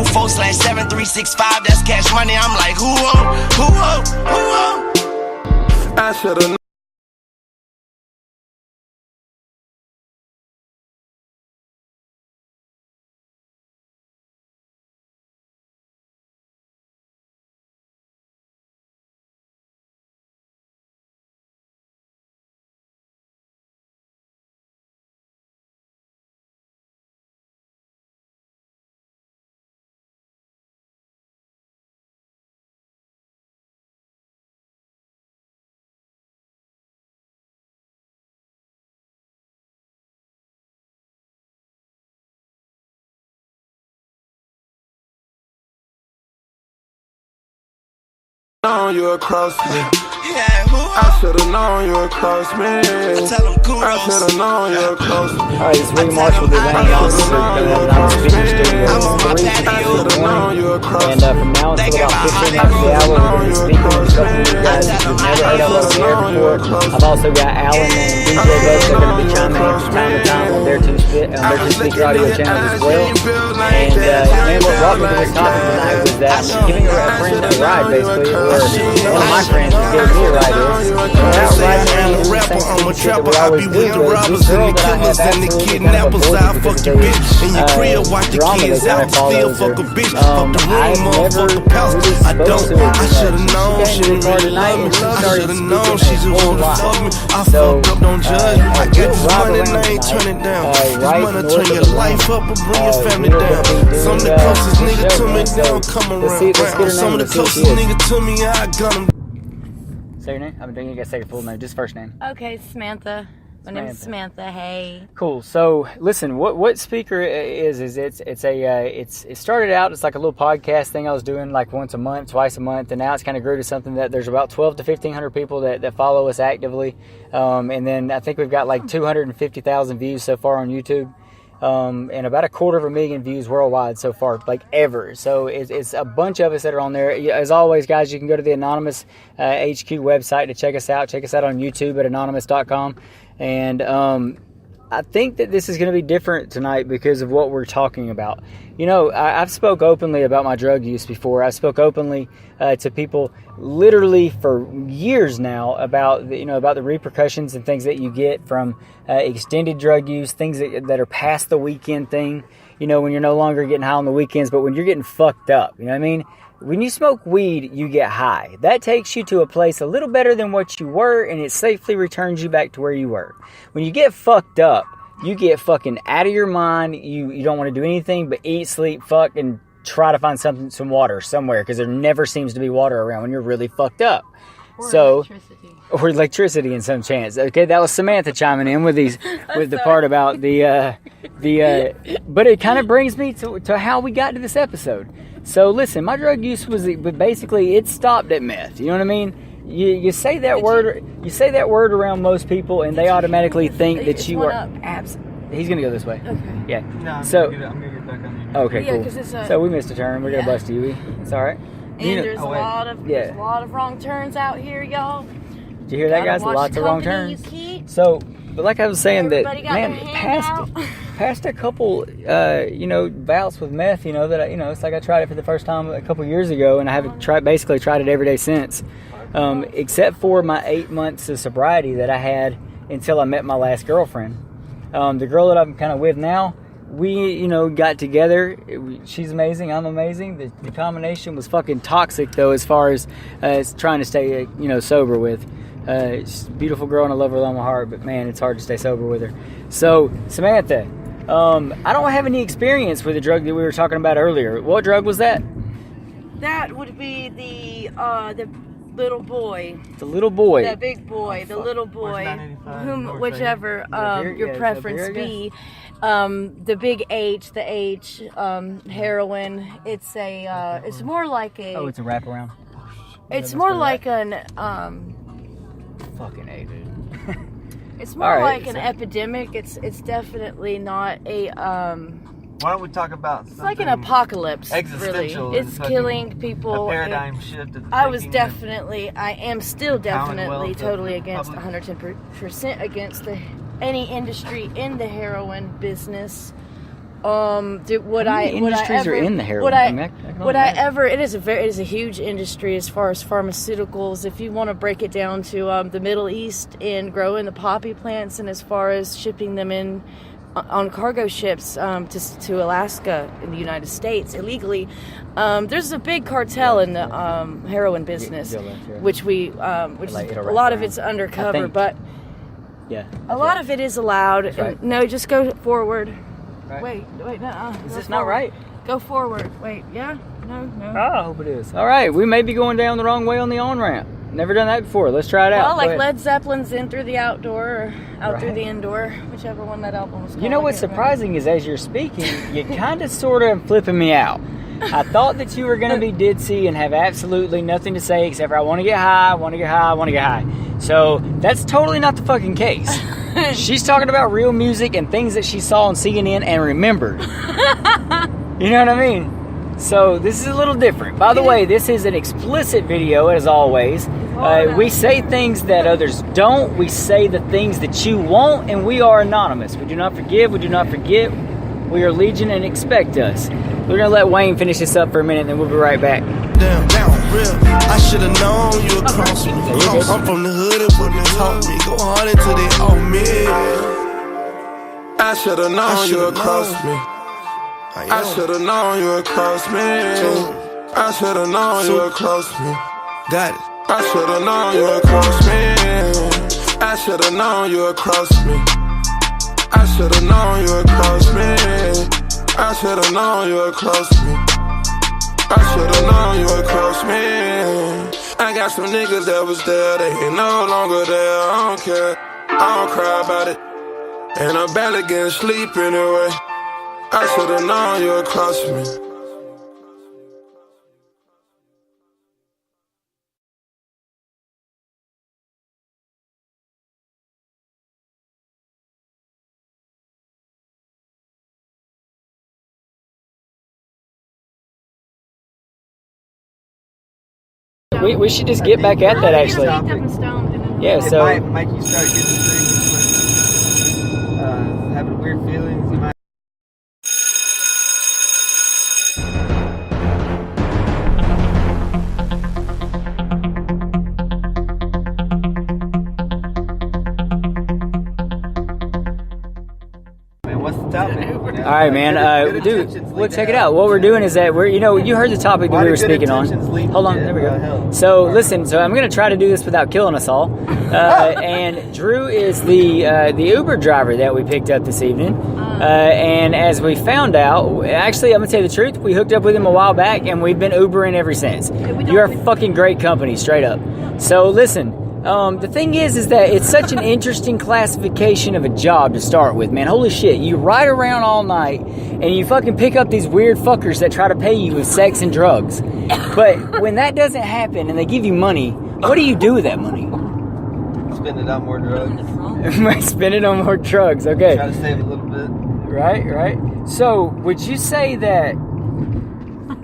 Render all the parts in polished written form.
724/7365. That's cash money. I'm like, who on? I should've known you would cross me. I should've known you would cross me. I should've known you would cross me. Alright, it's William Marshall with Lane Officer. We're going to have an speaking studio at 3 in the morning. And from now until about 15 after the hour, we're going to be speaking with a couple of you guys who've never heard of us here before. I've also got Alan and DJ Bucks that are going to be chiming in from time to time on their two speaker audio channels as well. And man, what brought me to this topic tonight was that I'm giving a friend a ride, basically, or one of my friends is giving me a ride. We're out riding around in the same city that we always do. This girl that I have absolutely kind of avoided because of the drama that kind of follows her. I've never really spoken to her too much. She came to the car tonight and she started speaking a whole lot. So, we'll drive around tonight, right north of the line. We're going to be doing the show, man. So, let's get her name. Let's see who she is. Say your name? You gotta say your full name, just first name. Okay, Samantha. My name is Samantha. Hey. Cool. So listen, what Spreaker is it started out as like a little podcast thing I was doing like once a month, twice a month, and now it's kind of grew to something that there's about 12 to 1,500 people that follow us actively, and then I think we've got like 250,000 views so far on YouTube. And about 250,000 views worldwide so far, like ever. So it's a bunch of us that are on there. As always, guys, you can go to the Anonymous HQ website to check us out. Check us out on YouTube at anonymous.com. And I think that this is going to be different tonight because of what we're talking about. You know, I've spoke openly about my drug use before. I spoke openly to people literally for years now about the repercussions and things that you get from extended drug use, things that are past the weekend thing. You know, when you're no longer getting high on the weekends, but when you're getting fucked up. You know what I mean? When you smoke weed, you get high. That takes you to a place a little better than what you were, and it safely returns you back to where you were. When you get fucked up, you get fucking out of your mind. You don't want to do anything but eat, sleep, fuck, and try to find some water somewhere because there never seems to be water around when you're really fucked up. Or electricity in some chance. Okay, that was Samantha chiming in with the part about the but it kind of brings me to how we got to this episode. So listen, my drug use it stopped at meth. You know what I mean? You say that word around most people, and they automatically think that you are absent. He's gonna go this way. Okay. Yeah. No, I'm gonna get back on you. Okay, cool. So we missed a turn. We're gonna bust you. It's all right. And there's a lot of wrong turns out here, y'all. Did you hear that, guys? Lots of wrong turns. So, but like I was saying, past a couple, bouts with meth, it's like I tried it for the first time a couple years ago, and I haven't tried it every day since, except for my 8 months of sobriety that I had until I met my last girlfriend. The girl that I'm kind of with now, we, got together. She's amazing. I'm amazing. The combination was fucking toxic, though, as far as trying to stay, sober with. She's a beautiful girl, and I love her with all my heart, but man, it's hard to stay sober with her. So, Samantha, I don't have any experience with the drug that we were talking about earlier. What drug was that? That would be the little boy. The little boy. The big boy. The little boy. Whichever your preference be. The big H, the H, heroin. It's more like a. Oh, it's a wraparound. It's more like an. Fucking A, dude. It's more like an epidemic. It's definitely not a. Why don't we talk about? It's like an apocalypse. Existential. Really, it's killing people. A paradigm shift. I am still definitely totally against 110% against any industry in the heroin business. Would I industries ever, are in the heroin? It is a huge industry as far as pharmaceuticals. If you want to break it down to the Middle East and growing the poppy plants, and as far as shipping them in on cargo ships to Alaska in the United States illegally, there's a big cartel in the heroin business, which a lot of it's undercover, but a lot of it is allowed. Right. No, just go forward. Right. Wait, no. Is this not right? Go forward. Wait, yeah? No. Oh, I hope it is. All right, we may be going down the wrong way on the on-ramp. Never done that before. Let's try it out. Well, like Led Zeppelin's In Through the Outdoor, or Out Through the Indoor, whichever one that album was called. You know what's surprising is as you're speaking, you kind of sort of flipping me out. I thought that you were going to be ditzy and have absolutely nothing to say except for I want to get high, I want to get high, I want to get high. So that's totally not the fucking case. She's talking about real music and things that she saw on CNN and remembered. You know what I mean? So this is a little different. By the way, this is an explicit video, as always. We say things that others don't. We say the things that you won't, and we are anonymous. We do not forgive. We do not forget. We are legion and expect us. We're going to let Wayne finish this up for a minute, and then we'll be right back. Damn, real. I should have known you would cross me. I'm from the hood and wouldn't taught me. Go hard until they owe me. I should have known you would cross me. I should have known you would cross me. I should have known you would cross me. Got it. I should have known you would cross me. I should have known you would cross me. I should have known you would cross me. I should have known you would cross me. I should have known you would cross me. I got some niggas that was there, they ain't no longer there. I don't care, I don't cry about it. And I'm barely getting sleep anyway. I should have known you would cross me. We should just get back at that, actually. Yeah, It so might make you start getting things, having weird feelings. You might. Man, what's the topic? all right, man. Dude, well, check it out. What we're doing is that you heard the topic that we were speaking on. Hold on, there we go. So listen, I'm going to try to do this without killing us all. And Drew is the Uber driver that we picked up this evening. And as we found out, actually, I'm going to tell you the truth. We hooked up with him a while back, and we've been Ubering ever since. You are fucking great company, straight up. So listen. The thing is that it's such an interesting classification of a job to start with, man. Holy shit, you ride around all night and you fucking pick up these weird fuckers that try to pay you with sex and drugs. But when that doesn't happen and they give you money, what do you do with that money? Spend it on more drugs. Spend it on more drugs, okay. Try to save a little bit. Right. So, would you say that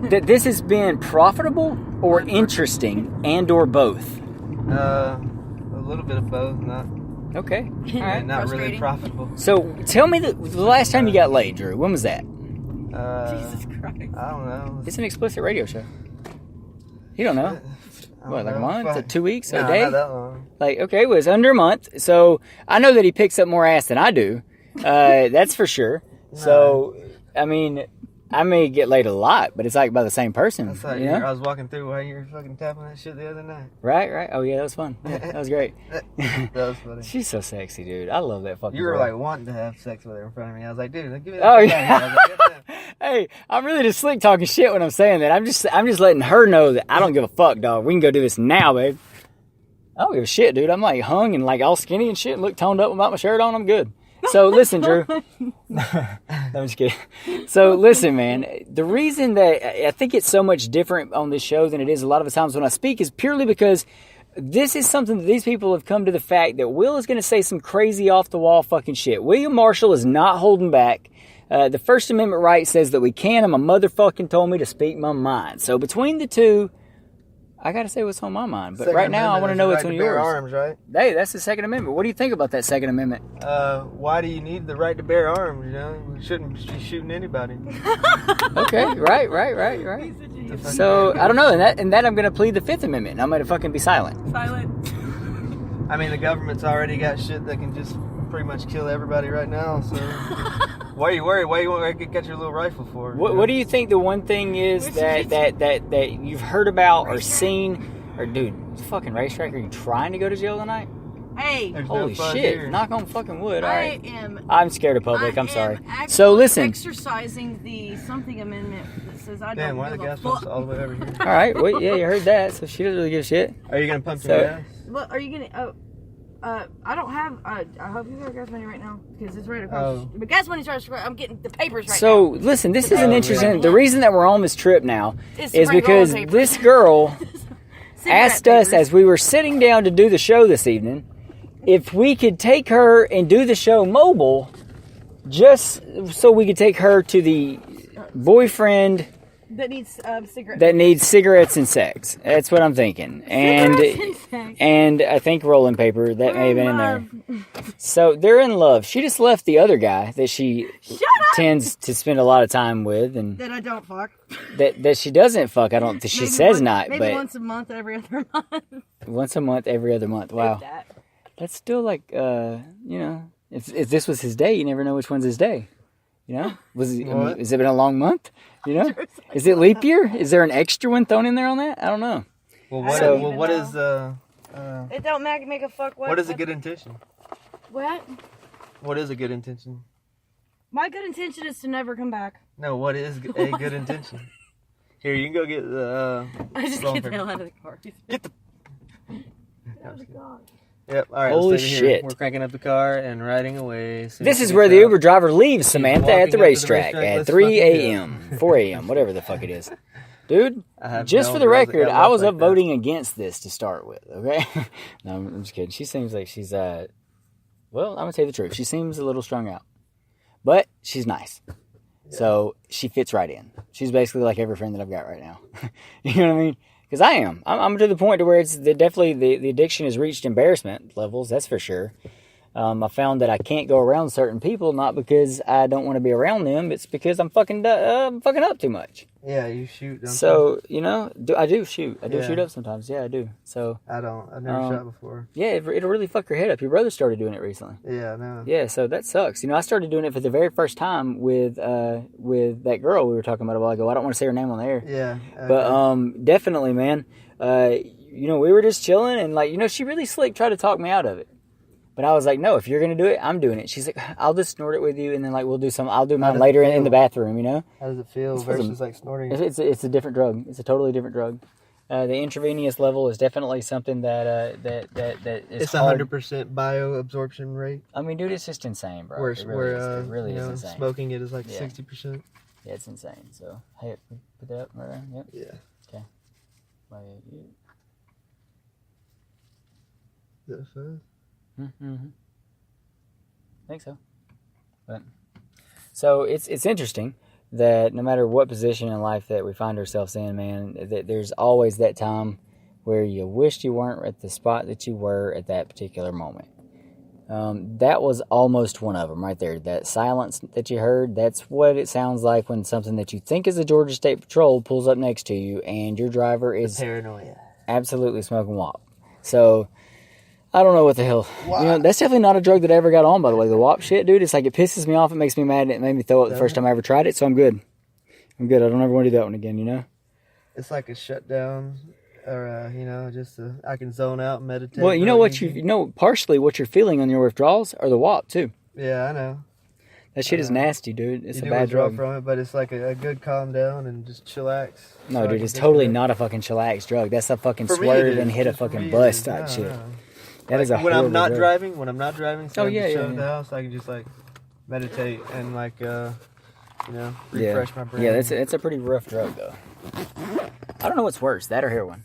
this has been profitable or interesting and or both? A little bit of both, not okay. All right. Not really profitable. So tell me the last time you got laid, Drew. When was that? Jesus Christ. I don't know. It's an explicit radio show. You don't know? What, like a month? Or 2 weeks? No, a day? not that long. Like, okay, it was under a month. So I know that he picks up more ass than I do. That's for sure. So, I mean, I may get laid a lot, but it's like by the same person. That's like, you know? I was walking through while you were fucking tapping that shit the other night. Right. Oh, yeah, that was fun. Yeah, that was great. That was funny. She's so sexy, dude. I love that fucking You were girl. like wanting to have sex with her in front of me. I was like, dude, give me that. Oh, phone. yeah. I was like, "Goddamn." Hey, I'm really just slick talking shit when I'm saying that. I'm just letting her know that I don't give a fuck, dog. We can go do this now, babe. I don't give a shit, dude. I'm like hung and like all skinny and shit. Look toned up without my shirt on. I'm good. So listen, Drew. No, I'm just kidding. So listen, man. The reason that I think it's so much different on this show than it is a lot of the times when I speak is purely because this is something that these people have come to the fact that Will is going to say some crazy off-the-wall fucking shit. William Marshall is not holding back. The First Amendment right says that we can, and my motherfucking told me to speak my mind. So between the two, I got to say what's on my mind. But Second right now, I want to know what's on right to bear yours. arms, right? Hey, that's the Second Amendment. What do you think about that Second Amendment? Why do you need the right to bear arms? You know, we shouldn't be shooting anybody. Okay, right. So I don't know, and that I'm going to plead the Fifth Amendment. I'm going to fucking be silent. I mean, the government's already got shit that can just pretty much kill everybody right now. So why are you worried? Why you want to get your little rifle for? What do you think the one thing is that you've heard about or seen? Or dude, fucking racetrack. Are you trying to go to jail tonight? Hey, There's holy no fun shit! here. Knock on fucking wood. All I right. am. I'm scared of public. I'm sorry. Actually So listen. exercising the something amendment that says I Damn, don't why the give a gas fuck. pumps all the way over here? All right. Well, yeah, you heard that. So she doesn't really give a shit. Are you gonna pump So- some gas? What are you gonna? I don't have. I hope you got gas money right now because it's right across. Oh. But gas money starts. I'm getting the papers right So now. listen, this is an Oh, interesting. really? The reason that we're on this trip now It's is right because rolling paper. this girl Cigarette asked us papers. as we were sitting down to do the show this evening if we could take her and do the show mobile, just so we could take her to the boyfriend that needs cigarette. that needs cigarettes and sex. That's what I'm thinking, and I think rolling paper that may have been in there. So they're in love. She just left the other guy that she tends to spend a lot of time with, and That I don't fuck. that she doesn't fuck. I don't think she says not, maybe but once a month, every other month. once a month, every other month. Wow, That. that's still like if this was his day, you never know which one's his day. You know, What? has it been a long month? You know, is it leap year? Is there an extra one thrown in there on that? I don't know. Well, I don't what even what know. is It don't make a fuck what is a good intention? What? What is a good intention? My good intention is to never come back. No, what is a good intention? Here, you can go get the. I just Wrong get the paper. hell out of the car. Get the. Oh my God. Yep. All right. Holy let's leave it here. shit. We're cranking up the car and riding away. Soon This as is we where get the out. Uber driver leaves Samantha walking at up the to the racetrack racetrack. at Let's 3 fucking do it. a.m., 4 a.m., whatever the fuck it is. Dude, I have just no for the girls that record, got I left was like up that. voting against this to start with, okay? No, I'm just kidding. She seems like she's, well, I'm going to tell you the truth. She seems a little strung out. But she's nice. So she fits right in. She's basically like every friend that I've got right now. You know what I mean? Because I am. I'm to the point to where it's definitely the addiction has reached embarrassment levels, that's for sure. I found that I can't go around certain people, not because I don't want to be around them. It's because I'm fucking up too much. Yeah, you shoot. Don't So, I do shoot. I do Yeah. shoot up sometimes. Yeah, I do. So, you? I don't. I've never shot before. yeah, it'll really fuck your head up. Your brother started doing it recently. Yeah, no. Yeah, so that sucks. I started doing it for the very first time with that girl we were talking about a while ago. I don't want to say her name on the air. Yeah. But definitely, man. We were just chilling, and she really slick tried to talk me out of it. But I was like, no, if you're gonna do it, I'm doing it. She's like, I'll just snort it with you, and then we'll do some. I'll do mine does later it in the feel? bathroom. How does it feel It's for versus like snorting? It's a different drug. It's a totally different drug. The intravenous level is definitely something that is It's hard. 100% bioabsorption rate. I mean, dude, it's just insane, bro. Where It really is insane. smoking it is like Yeah. 60%. Yeah, it's insane. So, hey, put that up right there. Yep. Yeah. Okay. Is that fun? Mm-hmm. I think so. But so it's interesting that no matter what position in life that we find ourselves in, man, that there's always that time where you wished you weren't at the spot that you were at that particular moment. That was almost one of them right there. That silence that you heard, that's what it sounds like when something that you think is the Georgia State Patrol pulls up next to you and your driver is Paranoia. absolutely smoking WAP. So, I don't know what the hell. That's definitely not a drug that I ever got on, by the way. The WAP shit, dude, it's like it pisses me off, it makes me mad, and it made me throw up the first time I ever tried it, so I'm good. I don't ever want to do that one again, It's like a shutdown, or just I can zone out and meditate. Well, you know what partially what you're feeling on your withdrawals are the WAP, too. Yeah, I know. That shit is nasty, dude. It's you a do bad withdraw drug. from it, but it's like a good calm down and just chillax. No, So I dude, can it's get totally there. not a fucking chillax drug. That's a fucking For me, swerve it is. and hit a Just for fucking me, it bus is. type No, shit. no. That is a when I'm horrible not drug. driving, so Oh, I'm yeah, just yeah, chilling at the yeah. house, I can just meditate and Yeah. refresh my brain. Yeah, it's a pretty rough drug, though. I don't know what's worse, that or heroin.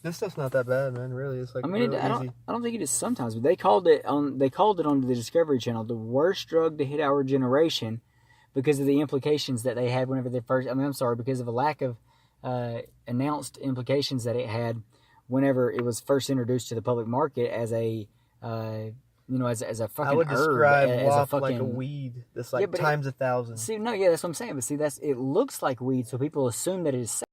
This stuff's not that bad, man. Really, it's like I mean, real I easy. don't think it is sometimes, but they called it on the Discovery Channel the worst drug to hit our generation because of the implications that they had whenever they first. I mean, I'm sorry, because of a lack of announced implications that it had whenever it was first introduced to the public market as a as a fucking I would herb, describe as a WAP fucking, like a weed that's like times 1,000. See, no, yeah, that's what I'm saying. But see, it looks like weed, so people assume that it is